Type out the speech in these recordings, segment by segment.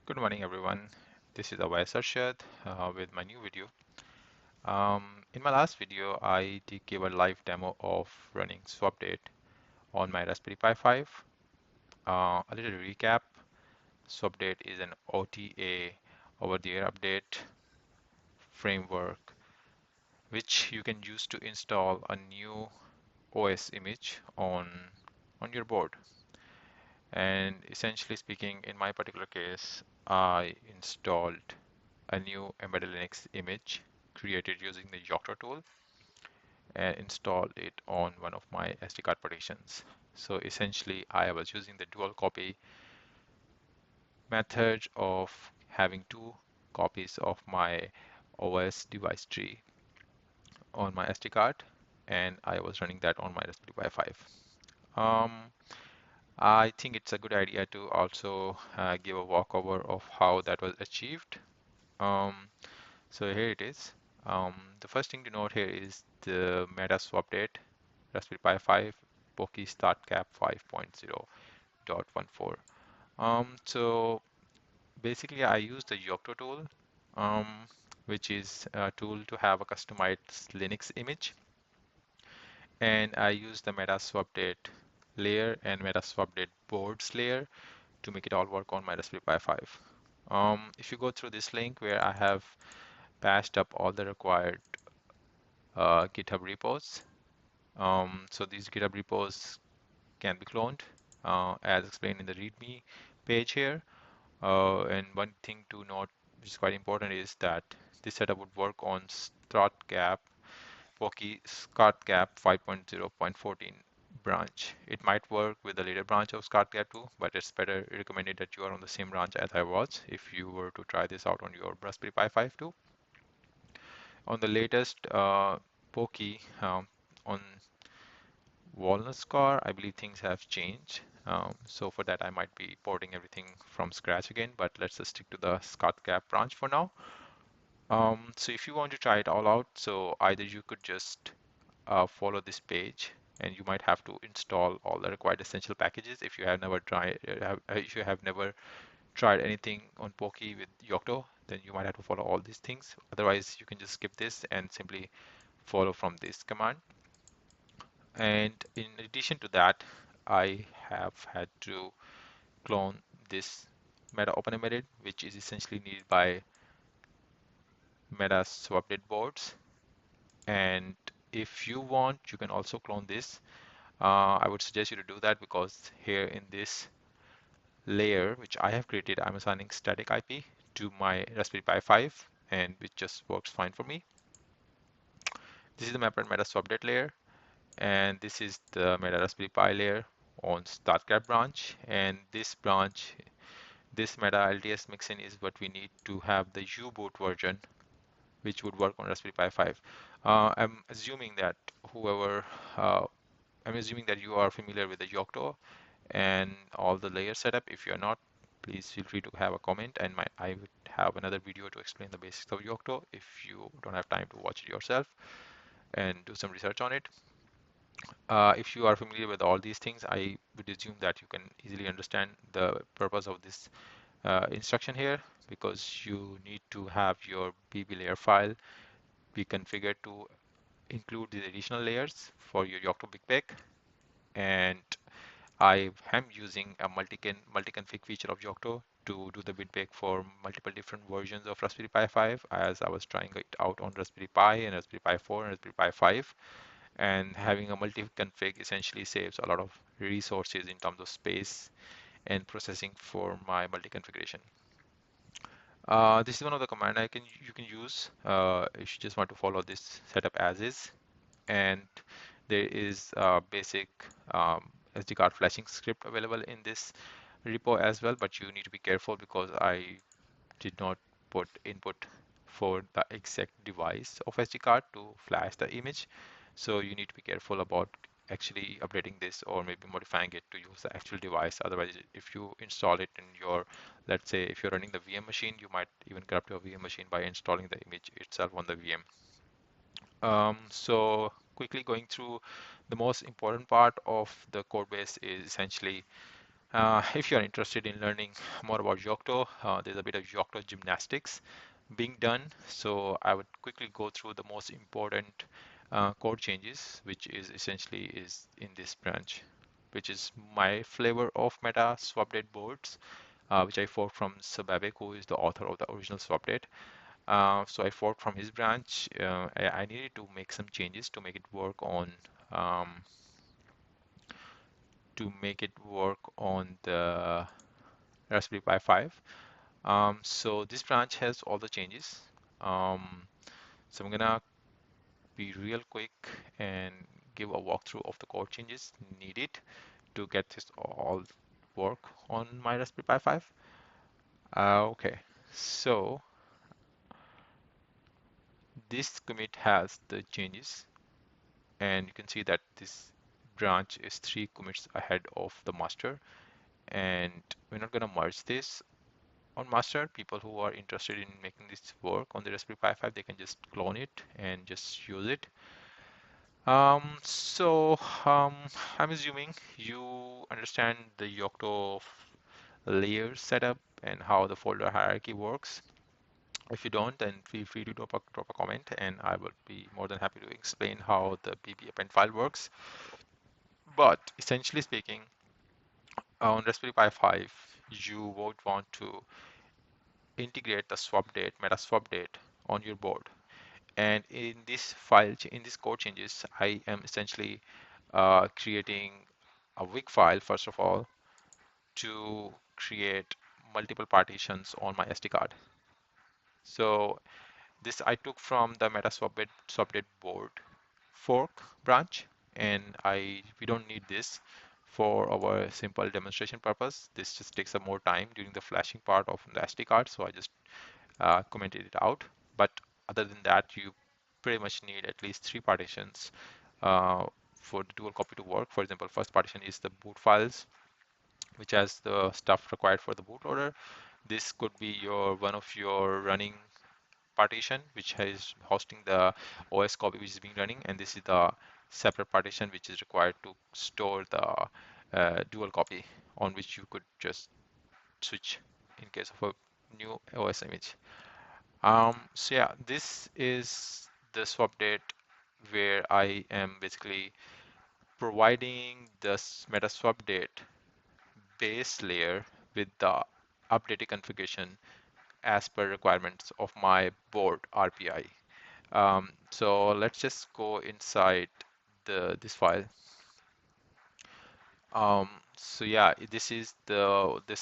Good morning, everyone. This is Abhay Sarshad with my new video. In my last video, I did give a live demo of running swupdate on my Raspberry Pi 5. A little recap, swupdate is an OTA over-the-air update framework which you can use to install a new OS image on your board. And essentially speaking, in my particular case, I installed a new embedded Linux image created using the Yocto tool and installed it on one of my SD card partitions. So essentially, I was using the dual copy method of having two copies of my OS device tree on my SD card, and I was running that on my Raspberry Pi 5. Um, I think it's a good idea to also give a walkover of how that was achieved. Um, So here it is. The first thing to note here is the meta-swupdate Raspberry Pi 5 Poki Start Cap 5.0.14. So basically, I use the Yocto tool, um, which is a tool to have a customized Linux image, and I use the meta-swupdate layer and meta-swupdate boards layer to make it all work on my Raspberry Pi 5. If you go through this link where I have patched up all the required GitHub repos. So these GitHub repos can be cloned as explained in the README page here. And one thing to note, which is quite important, is that this setup would work on StartCap, Poki StartCap 5.0.14 branch. It might work with the later branch of StartCap too, but it's better recommended that you are on the same branch as I was if you were to try this out on your Raspberry Pi 5 too. On the latest Poki on Walnut car, I believe things have changed. So for that, I might be porting everything from scratch again, but let's just stick to the StartCap branch for now. So if you want to try it all out, so either you could just follow this page, and you might have to install all the required essential packages if you have never tried anything on Poki with Yocto, then you might have to follow all these things. Otherwise, you can just skip this and simply follow from this command. And in addition to that, I have had to clone this meta open embedded, which is essentially needed by meta-swupdate boards. And if you want, you can also clone this. I would suggest you to do that because here in this layer, which I have created, I'm assigning static IP to my Raspberry Pi 5, and which just works fine for me. This is the meta-swupdate layer, and this is the meta Raspberry Pi layer on StartCap branch, and this branch, this meta LTS mixin is what we need to have the uboot version, which would work on Raspberry Pi 5. I'm assuming that whoever, I'm assuming that you are familiar with the Yocto and all the layer setup. If you're not, please feel free to have a comment, and I would have another video to explain the basics of Yocto if you don't have time to watch it yourself and do some research on it. If you are familiar with all these things, I would assume that you can easily understand the purpose of this instruction here, because you need to have your BB layer file be configured to include the additional layers for your Yocto BigPic. And I am using a multi-config feature of Yocto to do the BitBake for multiple different versions of Raspberry Pi 5, as I was trying it out on Raspberry Pi and Raspberry Pi 4 and Raspberry Pi 5. And having a multi-config essentially saves a lot of resources in terms of space and processing for my multi-configuration. This is one of the command you can use if you just want to follow this setup as is. And there is a basic SD card flashing script available in this repo as well, but you need to be careful because I did not put input for the exact device of SD card to flash the image. So you need to be careful about actually updating this or maybe modifying it to use the actual device. Otherwise, if you install it in your, let's say if you're running the VM machine, you might even corrupt your VM machine by installing the image itself on the VM. So quickly going through the most important part of the code base is essentially If you're interested in learning more about Yocto, there's a bit of Yocto gymnastics being done. So I would quickly go through the most important code changes, which is essentially is in this branch, which is my flavor of meta-swupdate boards, which I forked from Sababek, who is the author of the original swupdate. So I forked from his branch. I needed to make some changes to make it work on um, the Raspberry Pi 5. So this branch has all the changes. Um, so I'm gonna be real quick and give a walkthrough of the code changes needed to get this all work on my Raspberry Pi 5. Okay, so this commit has the changes, and you can see that this branch is 3 commits ahead of the master, and we're not gonna merge this on master. People who are interested in making this work on the Raspberry Pi 5, they can just clone it and just use it. So I'm assuming you understand the Yocto layer setup and how the folder hierarchy works. If you don't, then feel free to drop a comment, and I will be more than happy to explain how the bb append file works. But essentially speaking, on Raspberry Pi 5, you would want to integrate the swupdate, meta swupdate on your board. And in this file, in this code changes, I am essentially creating a WIG file, first of all, to create multiple partitions on my SD card. So this I took from the meta swupdate board fork branch, and we don't need this for our simple demonstration purpose. This just takes some more time during the flashing part of the SD card, so I just commented it out. But other than that, you pretty much need at least 3 partitions uh, for the dual copy to work. For example, first partition is the boot files, which has the stuff required for the bootloader. This could be one of your running partition, which is hosting the OS copy which is being running, and this is the separate partition which is required to store the dual copy on which you could just switch in case of a new OS image. So yeah, this is the swupdate where I am basically providing this meta swupdate base layer with the updated configuration as per requirements of my board RPI. So let's just go inside this file. So yeah, this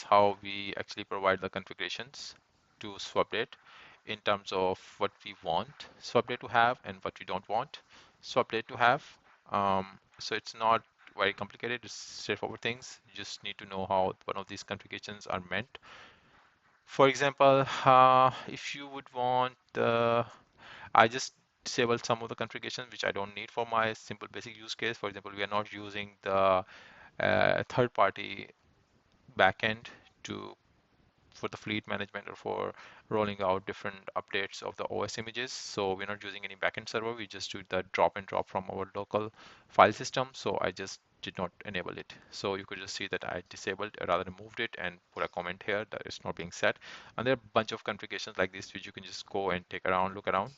how we actually provide the configurations to swupdate in terms of what we want swupdate to have and what we don't want swupdate to have. So it's not very complicated, it's straightforward things. You just need to know how one of these configurations are meant. For example, if you would want I just disabled some of the configurations which I don't need for my simple basic use case. For example, we are not using the third-party backend to for the fleet management or for rolling out different updates of the OS images. So we're not using any backend server. We just do the drop and drop from our local file system. So I just did not enable it. So you could just see that I disabled rather than moved it and put a comment here that it's not being set. And there are a bunch of configurations like this which you can just go and take around, look around.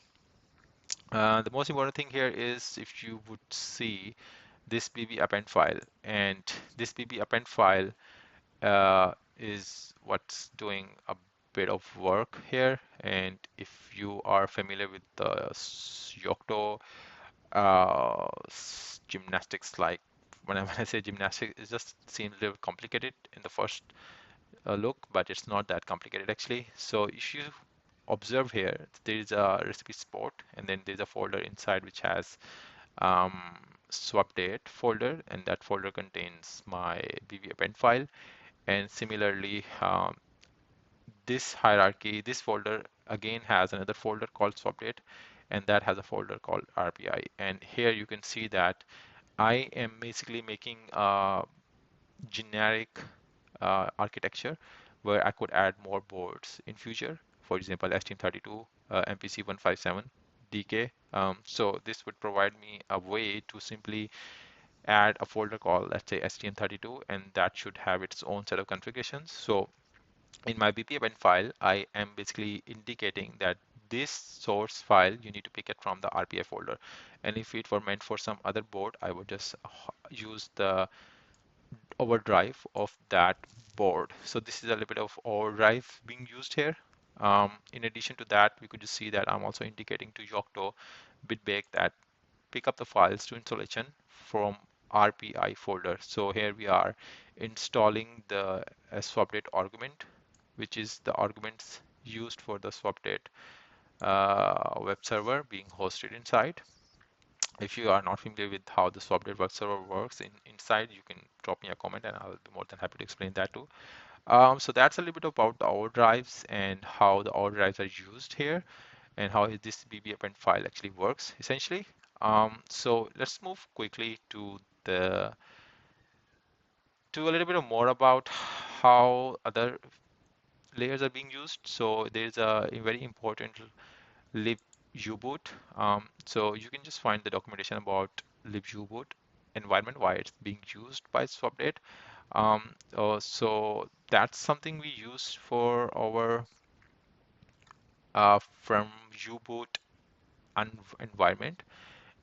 The most important thing here is if you would see this bb append file, and this bb append file is what's doing a bit of work here. And if you are familiar with the Yocto gymnastics, like when I say gymnastics, it just seems a little complicated in the first look, but it's not that complicated actually. So if you observe here, there is a recipe support, and then there's a folder inside which has um, swupdate folder, and that folder contains my bb append file. And similarly, this hierarchy, this folder again has another folder called swupdate, and that has a folder called RPI. And here you can see that I am basically making a generic architecture where I could add more boards in future. For example, STM32, MPC157, DK. So this would provide me a way to simply add a folder called, let's say, STM32, and that should have its own set of configurations. So in my BPMN file, I am basically indicating that this source file, you need to pick it from the RPI folder. And if it were meant for some other board, I would just use the overdrive of that board. So this is a little bit of overdrive being used here. In addition to that, we could just see that I'm also indicating to Yocto bitbake that pick up the files to installation from RPI folder. So here we are installing the swupdate argument, which is the arguments used for the swupdate web server being hosted inside. If you are not familiar with how the swupdate web server works inside, you can drop me a comment and I'll be more than happy to explain that too. So that's a little bit about the overdrives and how the overdrives are used here and how this BB append file actually works essentially. So let's move quickly to a little bit more about how other layers are being used. So there's a very important lib uboot. So you can just find the documentation about lib uboot environment, why it's being used by swupdate. So that's something we use for our from uboot environment,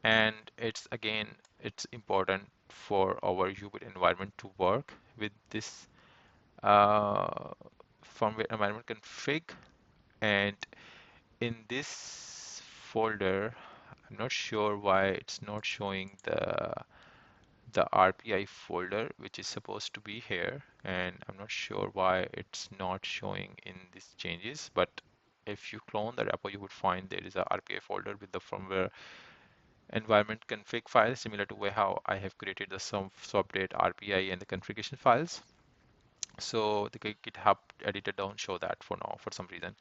and it's again it's important for our uboot environment to work with this uh, firmware environment config. And in this folder, I'm not sure why it's not showing the RPI folder, which is supposed to be here, and I'm not sure why it's not showing in these changes. But if you clone the repo, you would find there is a RPI folder with the firmware environment config file, similar to how I have created the some swupdate RPI and the configuration files. So the GitHub editor don't show that for now for some reason.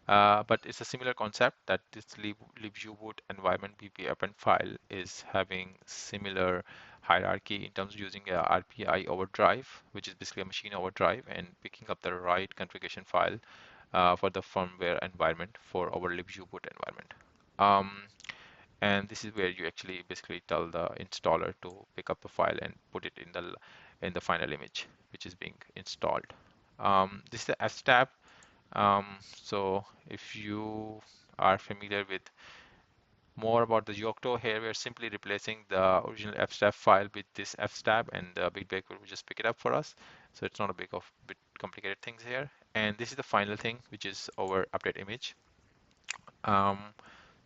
But it's a similar concept that this libuboot environment BP append file is having similar hierarchy in terms of using a RPI overdrive, which is basically a machine overdrive, and picking up the right configuration file for the firmware environment for our libuboot environment. Um, and this is where you actually basically tell the installer to pick up the file and put it in the final image, which is being installed. This is the S tab. So if you are familiar with more about the Yocto, here we are simply replacing the original fstab file with this fstab, and the BigBake will just pick it up for us. So it's not a bit complicated things here. And this is the final thing, which is our update image. Um,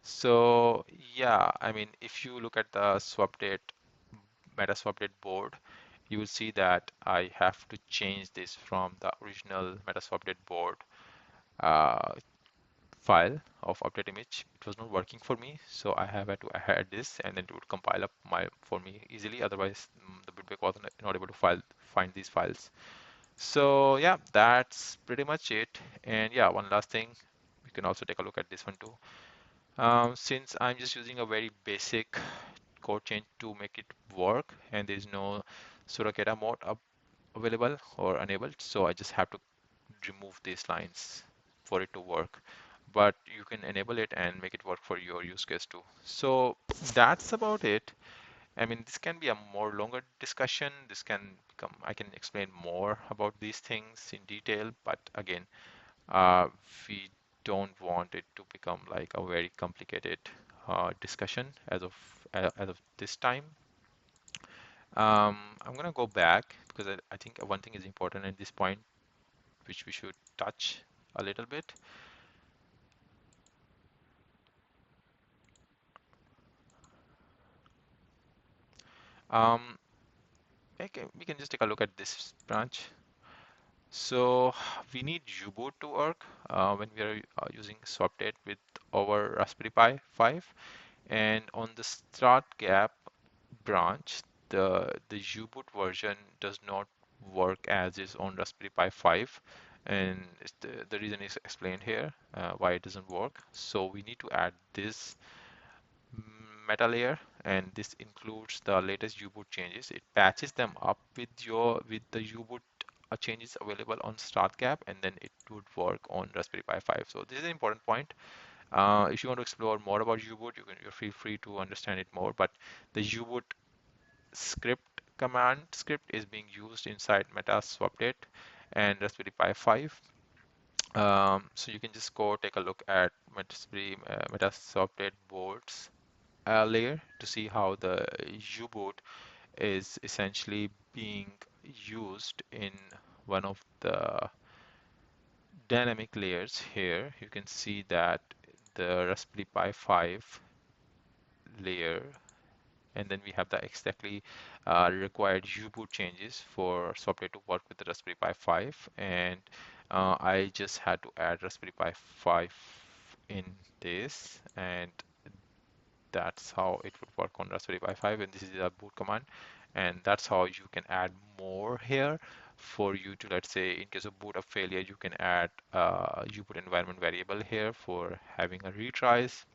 so yeah, I mean, if you look at the swupdate meta-swupdate board, you will see that I have to change this from the original meta-swupdate board uh, file of update image. It was not working for me, so I have had to add this, and then it would compile up for me easily. Otherwise, the bitbake was not able to find these files. So yeah, that's pretty much it. And yeah, one last thing, you can also take a look at this one too. Since I'm just using a very basic code change to make it work, and there is no surrogate mode available or enabled, so I just have to remove these lines for it to work. But you can enable it and make it work for your use case too. So that's about it. I mean, this can be a more longer discussion. This can become, I can explain more about these things in detail, but again, uh, we don't want it to become like a very complicated discussion as of this time. I'm gonna go back because I think one thing is important at this point, which we should touch a little bit. Um, we can just take a look at this branch. So we need uboot to work when we are using swupdate with our Raspberry Pi 5. And on the start gap branch, the uboot version does not work as is on Raspberry Pi 5. And the reason is explained here why it doesn't work. So we need to add this meta layer, and this includes the latest uboot changes. It patches them up with the uboot changes available on startgap, and then it would work on Raspberry Pi 5. So this is an important point. If you want to explore more about uboot, you feel free to understand it more. But the uboot script command script is being used inside meta-swupdate and Raspberry Pi 5. So you can just go take a look at meta-swupdate boards layer to see how the uboot is essentially being used in one of the dynamic layers here. You can see that the Raspberry Pi 5 layer, and then we have the exactly required U-boot changes for software to work with the Raspberry Pi 5, and I just had to add Raspberry Pi 5 in this, and that's how it would work on Raspberry Pi 5, and this is a boot command, and that's how you can add more here for you to, let's say, in case of boot up failure, you can add U-boot environment variable here for having a retries,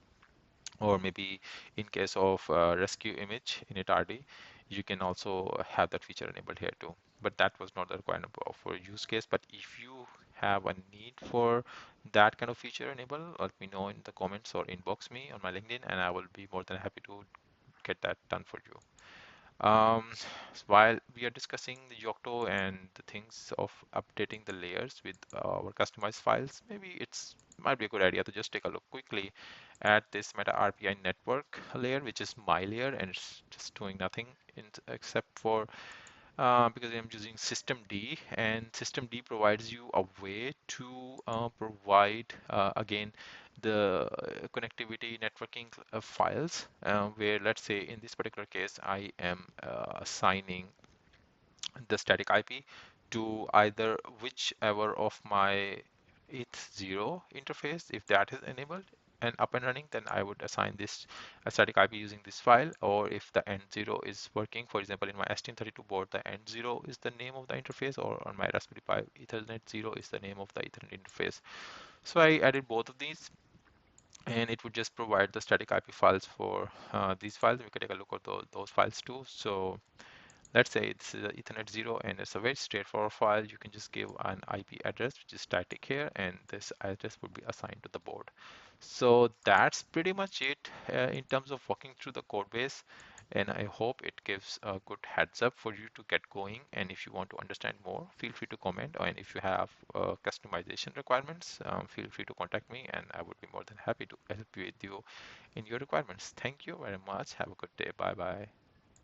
or maybe in case of rescue image in RD, you can also have that feature enabled here too. But that was not the requirement for use case. But if you have a need for that kind of feature enable, let me know in the comments or inbox me on my LinkedIn, and I will be more than happy to get that done for you. While we are discussing the Yocto and the things of updating the layers with our customized files, maybe it's might be a good idea to just take a look quickly at this Meta RPI network layer, which is my layer, and it's just doing nothing except for because I'm using systemd, and systemd provides you a way to provide again the connectivity networking files where, let's say, in this particular case I am assigning the static IP to either whichever of my ETH0 interface. If that is enabled and up and running, then I would assign this a static IP using this file. Or if the end0 is working, for example, in my STM32 board, the end0 is the name of the interface, or on my Raspberry Pi, Ethernet 0 is the name of the Ethernet interface. So I added both of these, and it would just provide the static IP files for these files. We can take a look at those files too. So let's say this is Ethernet 0, and it's a very straightforward file. You can just give an IP address, which is static here, and this address would be assigned to the board. So that's pretty much it in terms of walking through the code base. And I hope it gives a good heads up for you to get going. And if you want to understand more, feel free to comment. And if you have customization requirements, feel free to contact me, and I would be more than happy to help you with you in your requirements. Thank you very much. Have a good day. Bye bye.